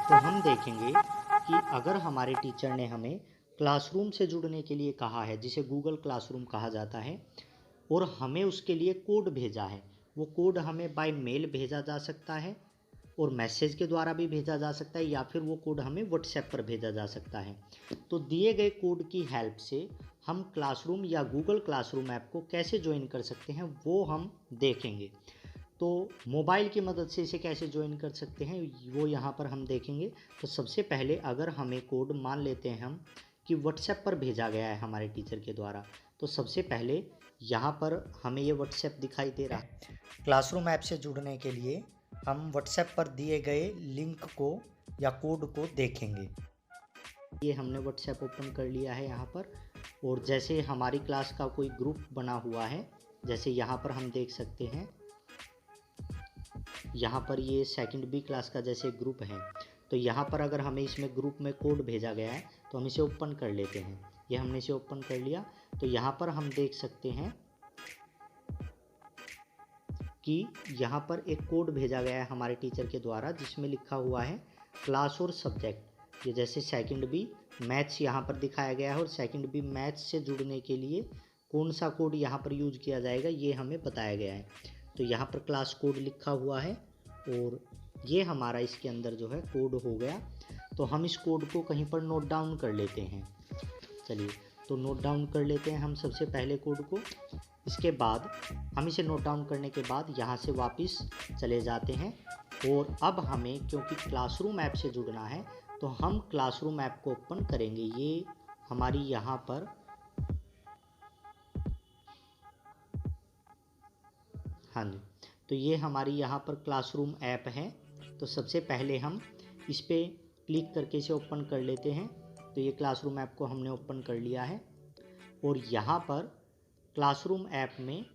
तो हम देखेंगे कि अगर हमारे टीचर ने हमें क्लासरूम से जुड़ने के लिए कहा है, जिसे गूगल क्लासरूम कहा जाता है, और हमें उसके लिए कोड भेजा है, वो कोड हमें बाय मेल भेजा जा सकता है और मैसेज के द्वारा भी भेजा जा सकता है, या फिर वो कोड हमें व्हाट्सएप पर भेजा जा सकता है। तो दिए गए कोड की हेल्प से हम क्लासरूम या गूगल क्लासरूम ऐप को कैसे ज्वाइन कर सकते हैं वो हम देखेंगे। तो मोबाइल की मदद से इसे कैसे ज्वाइन कर सकते हैं वो यहाँ पर हम देखेंगे। तो सबसे पहले अगर हमें कोड मान लेते हैं हम कि व्हाट्सएप पर भेजा गया है हमारे टीचर के द्वारा, तो सबसे पहले यहाँ पर हमें ये व्हाट्सएप दिखाई दे रहा है। क्लासरूम ऐप से जुड़ने के लिए हम व्हाट्सएप पर दिए गए लिंक को या कोड को देखेंगे। ये हमने व्हाट्सएप ओपन कर लिया है यहाँ पर, और जैसे हमारी क्लास का कोई ग्रुप बना हुआ है, जैसे यहाँ पर हम देख सकते हैं, यहाँ पर ये सेकंड बी क्लास का जैसे ग्रुप है, तो यहाँ पर अगर हमें इसमें ग्रुप में कोड भेजा गया है तो हम इसे ओपन कर लेते हैं। ये हमने इसे ओपन कर लिया, तो यहाँ पर हम देख सकते हैं कि यहाँ पर एक कोड भेजा गया है हमारे टीचर के द्वारा, जिसमें लिखा हुआ है क्लास और सब्जेक्ट। ये जैसे सेकंड बी मैथ्स यहाँ पर दिखाया गया है, और सेकंड बी मैथ्स से जुड़ने के लिए कौन सा कोड यहाँ पर यूज किया जाएगा ये हमें बताया गया है। तो यहाँ पर क्लास कोड लिखा हुआ है, और ये हमारा इसके अंदर जो है कोड हो गया। तो हम इस कोड को कहीं पर नोट डाउन कर लेते हैं। चलिए, तो नोट डाउन कर लेते हैं हम सबसे पहले कोड को। इसके बाद हम इसे नोट डाउन करने के बाद यहाँ से वापस चले जाते हैं, और अब हमें क्योंकि क्लासरूम ऐप से जुड़ना है तो हम क्लासरूम ऐप को ओपन करेंगे। ये हमारी यहाँ पर, हाँ जी, तो ये हमारी यहाँ पर क्लासरूम ऐप है। तो सबसे पहले हम इस पर क्लिक करके इसे ओपन कर लेते हैं। तो ये क्लासरूम ऐप को हमने ओपन कर लिया है, और यहाँ पर क्लासरूम ऐप में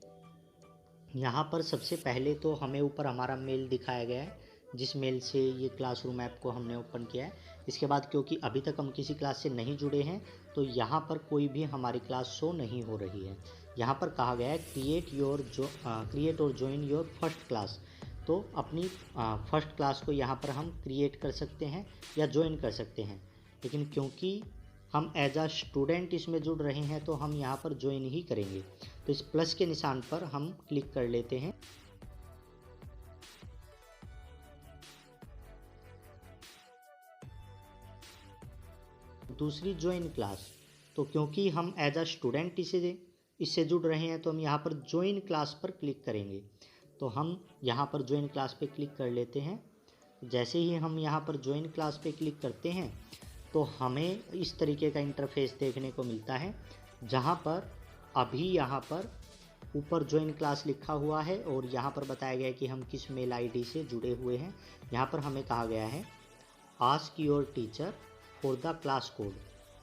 यहाँ पर सबसे पहले तो हमें ऊपर हमारा मेल दिखाया गया है, जिस मेल से ये क्लासरूम ऐप को हमने ओपन किया है। इसके बाद क्योंकि अभी तक हम किसी क्लास से नहीं जुड़े हैं तो यहाँ पर कोई भी हमारी क्लास शो नहीं हो रही है। यहाँ पर कहा गया है क्रिएट और ज्वाइन योर फर्स्ट क्लास। तो अपनी फर्स्ट क्लास को यहाँ पर हम क्रिएट कर सकते हैं या ज्वाइन कर सकते हैं, लेकिन क्योंकि हम एज अ स्टूडेंट इसमें जुड़ रहे हैं तो हम यहाँ पर ज्वाइन ही करेंगे। तो इस प्लस के निशान पर हम क्लिक कर लेते हैं। दूसरी ज्वाइन क्लास, तो क्योंकि हम एज अ स्टूडेंट इससे जुड़ रहे हैं तो हम यहाँ पर ज्वाइन क्लास पर क्लिक करेंगे। तो हम यहाँ पर ज्वाइन क्लास पे क्लिक कर लेते हैं। जैसे ही हम यहाँ पर ज्वाइन क्लास पे क्लिक करते हैं तो हमें इस तरीके का इंटरफेस देखने को मिलता है, जहाँ पर अभी यहाँ पर ऊपर ज्वाइन क्लास लिखा हुआ है, और यहाँ पर बताया गया है कि हम किस मेल आईडी से जुड़े हुए हैं। यहाँ पर हमें कहा गया है ask your teacher for the class code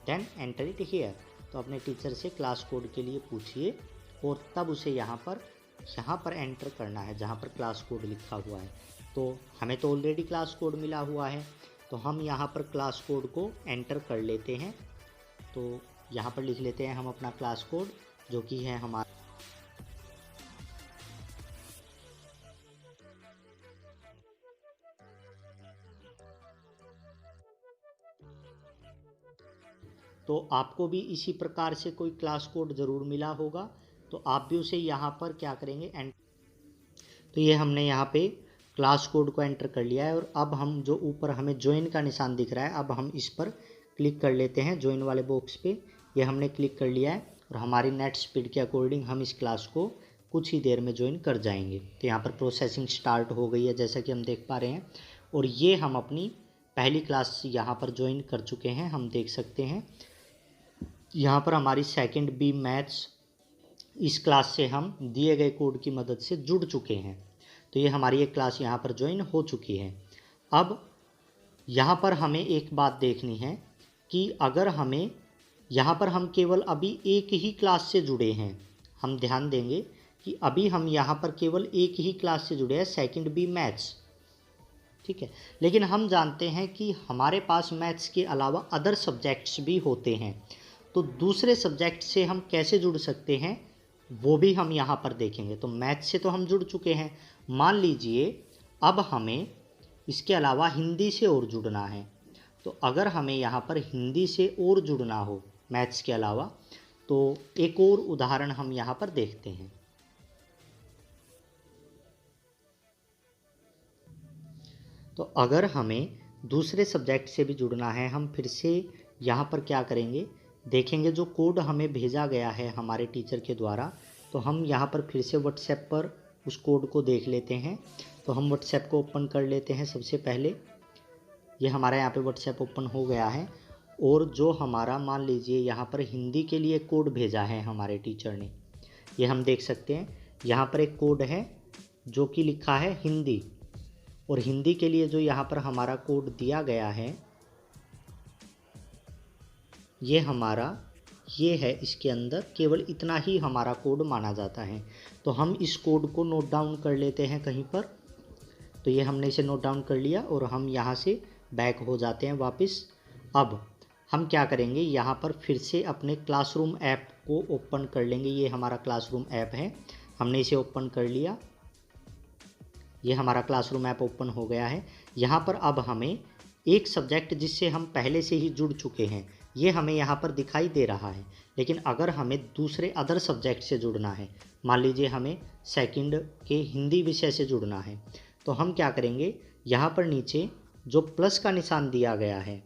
then enter it here. तो अपने टीचर से क्लास कोड के लिए पूछिए और तब उसे यहाँ पर एंटर करना है जहाँ पर क्लास कोड लिखा हुआ है। तो हमें तो ऑलरेडी क्लास कोड मिला हुआ है, तो हम यहाँ पर क्लास कोड को एंटर कर लेते हैं। तो यहाँ पर लिख लेते हैं हम अपना क्लास कोड, जो कि है हमारा तो आपको भी इसी प्रकार से कोई क्लास कोड ज़रूर मिला होगा, तो आप भी उसे यहाँ पर क्या करेंगे तो ये हमने यहाँ पे क्लास कोड को एंटर कर लिया है, और अब हम जो ऊपर हमें ज्वाइन का निशान दिख रहा है, अब हम इस पर क्लिक कर लेते हैं ज्वाइन वाले बॉक्स पे। ये हमने क्लिक कर लिया है, और हमारी नेट स्पीड के अकॉर्डिंग हम इस क्लास को कुछ ही देर में ज्वाइन कर जाएंगे। तो यहाँ पर प्रोसेसिंग स्टार्ट हो गई है जैसा कि हम देख पा रहे हैं, और ये हम अपनी पहली क्लास यहाँ पर ज्वाइन कर चुके हैं। हम देख सकते हैं यहाँ पर हमारी सेकंड बी मैथ्स इस क्लास से हम दिए गए कोड की मदद से जुड़ चुके हैं। तो ये हमारी एक क्लास यहाँ पर ज्वाइन हो चुकी है। अब यहाँ पर हमें एक बात देखनी है कि अगर हमें यहाँ पर हम केवल अभी एक ही क्लास से जुड़े हैं, हम ध्यान देंगे कि अभी हम यहाँ पर केवल एक ही क्लास से जुड़े हैं, सेकंड बी मैथ्स, ठीक है। लेकिन हम जानते हैं कि हमारे पास मैथ्स के अलावा अदर सब्जेक्ट्स भी होते हैं, तो दूसरे सब्जेक्ट से हम कैसे जुड़ सकते हैं वो भी हम यहाँ पर देखेंगे। तो मैथ्स से तो हम जुड़ चुके हैं, मान लीजिए अब हमें इसके अलावा हिंदी से और जुड़ना है। तो अगर हमें यहाँ पर हिंदी से और जुड़ना हो मैथ्स के अलावा, तो एक और उदाहरण हम यहाँ पर देखते हैं। तो अगर हमें दूसरे सब्जेक्ट से भी जुड़ना है, हम फिर से यहाँ पर क्या करेंगे, देखेंगे जो कोड हमें भेजा गया है हमारे टीचर के द्वारा, तो हम यहाँ पर फिर से व्हाट्सएप पर उस कोड को देख लेते हैं। तो हम व्हाट्सएप को ओपन कर लेते हैं। सबसे पहले ये हमारा यहाँ पे व्हाट्सएप ओपन हो गया है, और जो हमारा मान लीजिए यहाँ पर हिंदी के लिए कोड भेजा है हमारे टीचर ने, ये हम देख सकते हैं। यहाँ पर एक कोड है जो कि लिखा है हिंदी, और हिंदी के लिए जो यहाँ पर हमारा कोड दिया गया है ये हमारा ये है, इसके अंदर केवल इतना ही हमारा कोड माना जाता है। तो हम इस कोड को नोट डाउन कर लेते हैं कहीं पर। तो ये हमने इसे नोट डाउन कर लिया, और हम यहाँ से बैक हो जाते हैं वापस। अब हम क्या करेंगे, यहाँ पर फिर से अपने क्लासरूम ऐप को ओपन कर लेंगे। ये हमारा क्लासरूम ऐप है, हमने इसे ओपन कर लिया। ये हमारा क्लासरूम ऐप ओपन हो गया है। यहाँ पर अब हमें एक सब्जेक्ट जिससे हम पहले से ही जुड़ चुके हैं ये हमें यहाँ पर दिखाई दे रहा है। लेकिन अगर हमें दूसरे अदर सब्जेक्ट से जुड़ना है, मान लीजिए हमें सेकंड के हिंदी विषय से जुड़ना है, तो हम क्या करेंगे, यहाँ पर नीचे जो प्लस का निशान दिया गया है,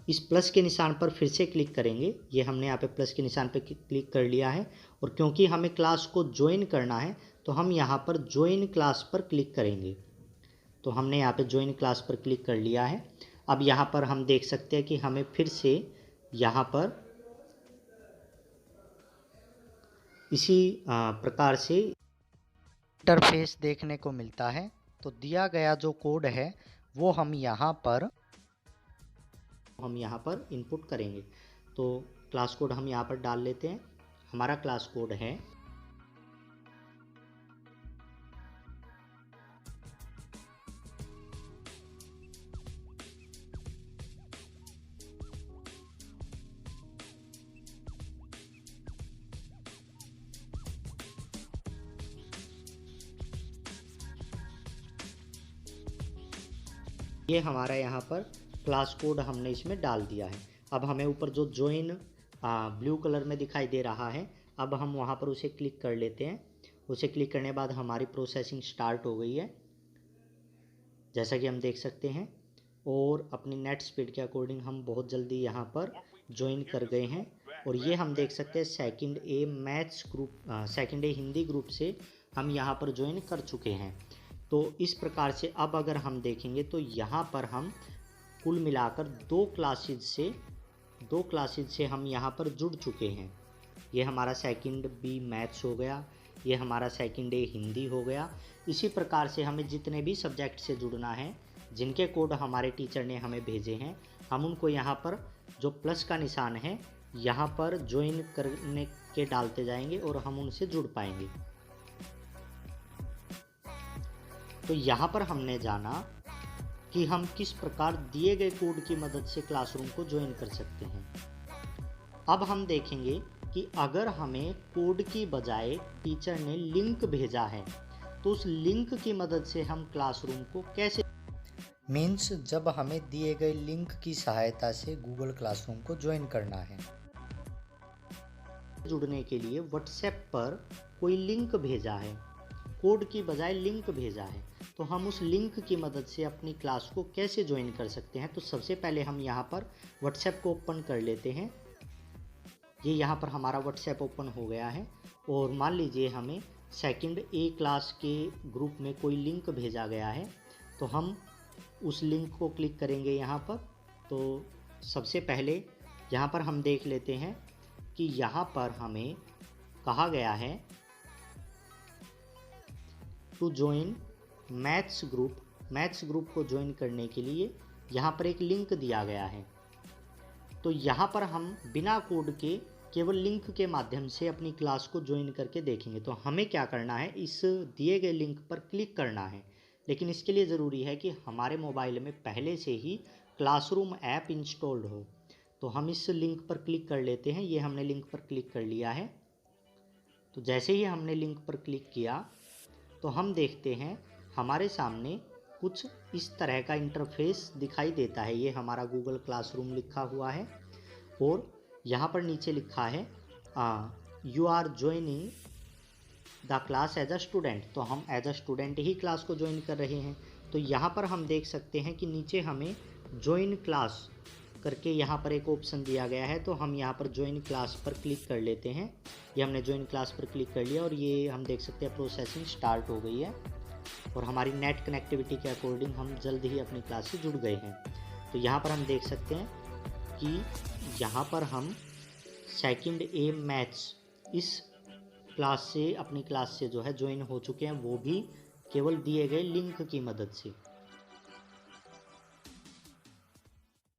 इस प्लस के निशान पर फिर से क्लिक करेंगे। ये हमने यहाँ पे प्लस के निशान पर क्लिक कर लिया है, और क्योंकि हमें क्लास को ज्वाइन करना है तो हम यहाँ पर ज्वाइन क्लास पर क्लिक करेंगे। तो हमने यहाँ पे ज्वाइन क्लास पर क्लिक कर लिया है। अब यहाँ पर हम देख सकते हैं कि हमें फिर से यहाँ पर इसी प्रकार से इंटरफेस देखने को मिलता है। तो दिया गया जो कोड है वो हम यहाँ पर इनपुट करेंगे। तो क्लास कोड हम यहाँ पर डाल लेते हैं। हमारा क्लास कोड है ये हमारा यहाँ पर क्लास कोड हमने इसमें डाल दिया है। अब हमें ऊपर जो ज्वाइन ब्लू कलर में दिखाई दे रहा है, अब हम वहाँ पर उसे क्लिक कर लेते हैं। उसे क्लिक करने के बाद हमारी प्रोसेसिंग स्टार्ट हो गई है, जैसा कि हम देख सकते हैं। और अपनी नेट स्पीड के अकॉर्डिंग हम बहुत जल्दी यहाँ पर ज्वाइन कर गए हैं। और ये हम देख सकते हैं सेकंड ए मैथ्स ग्रुप, सेकंड ए हिंदी ग्रुप से हम यहाँ पर ज्वाइन कर चुके हैं। तो इस प्रकार से अब अगर हम देखेंगे तो यहाँ पर हम कुल मिलाकर दो क्लासेज से हम यहाँ पर जुड़ चुके हैं। ये हमारा सेकंड बी मैथ्स हो गया, ये हमारा सेकंड ए हिंदी हो गया। इसी प्रकार से हमें जितने भी सब्जेक्ट से जुड़ना है, जिनके कोड हमारे टीचर ने हमें भेजे हैं, हम उनको यहाँ पर जो प्लस का निशान है यहाँ पर ज्वाइन करने के डालते जाएंगे और हम उनसे जुड़ पाएंगे। तो यहाँ पर हमने जाना कि हम किस प्रकार दिए गए कोड की मदद से क्लासरूम को ज्वाइन कर सकते हैं। अब हम देखेंगे कि अगर हमें कोड की बजाय टीचर ने लिंक भेजा है तो उस लिंक की मदद से हम क्लासरूम को कैसे जब हमें दिए गए लिंक की सहायता से गूगल क्लासरूम को ज्वाइन करना है। जुड़ने के लिए व्हाट्सएप पर कोई लिंक भेजा है, कोड की बजाय लिंक भेजा है, तो हम उस लिंक की मदद से अपनी क्लास को कैसे ज्वाइन कर सकते हैं। तो सबसे पहले हम यहाँ पर व्हाट्सएप को ओपन कर लेते हैं। ये यहाँ पर हमारा व्हाट्सएप ओपन हो गया है, और मान लीजिए हमें सेकंड ए क्लास के ग्रुप में कोई लिंक भेजा गया है, तो हम उस लिंक को क्लिक करेंगे यहाँ पर। तो सबसे पहले यहाँ पर हम देख लेते हैं कि यहाँ पर हमें कहा गया है टू ज्वाइन मैथ्स ग्रुप को ज्वाइन करने के लिए यहाँ पर एक लिंक दिया गया है। तो यहाँ पर हम बिना कोड के केवल लिंक के माध्यम से अपनी क्लास को ज्वाइन करके देखेंगे। तो हमें क्या करना है, इस दिए गए लिंक पर क्लिक करना है, लेकिन इसके लिए ज़रूरी है कि हमारे मोबाइल में पहले से ही क्लासरूम ऐप इंस्टॉल्ड हो। तो हम इस लिंक पर क्लिक कर लेते हैं। ये हमने लिंक पर क्लिक कर लिया है। तो जैसे ही हमने लिंक पर क्लिक किया तो हम देखते हैं हमारे सामने कुछ इस तरह का इंटरफेस दिखाई देता है। ये हमारा गूगल क्लासरूम लिखा हुआ है और यहाँ पर नीचे लिखा है you are joining the class as a student. तो हम एज अ स्टूडेंट ही क्लास को ज्वाइन कर रहे हैं। तो यहाँ पर हम देख सकते हैं कि नीचे हमें ज्वाइन क्लास करके यहाँ पर एक ऑप्शन दिया गया है। तो हम यहाँ पर ज्वाइन क्लास पर क्लिक कर लेते हैं। ये हमने ज्वाइन क्लास पर क्लिक कर लिया और ये हम देख सकते हैं प्रोसेसिंग स्टार्ट हो गई है और हमारी नेट कनेक्टिविटी के अकॉर्डिंग हम जल्द ही अपनी क्लास से जुड़ गए हैं। तो यहाँ पर हम देख सकते हैं कि यहाँ पर हम सेकंड ए मैथ्स इस क्लास से अपनी क्लास से जो है ज्वाइन हो चुके हैं, वो भी केवल दिए गए लिंक की मदद से।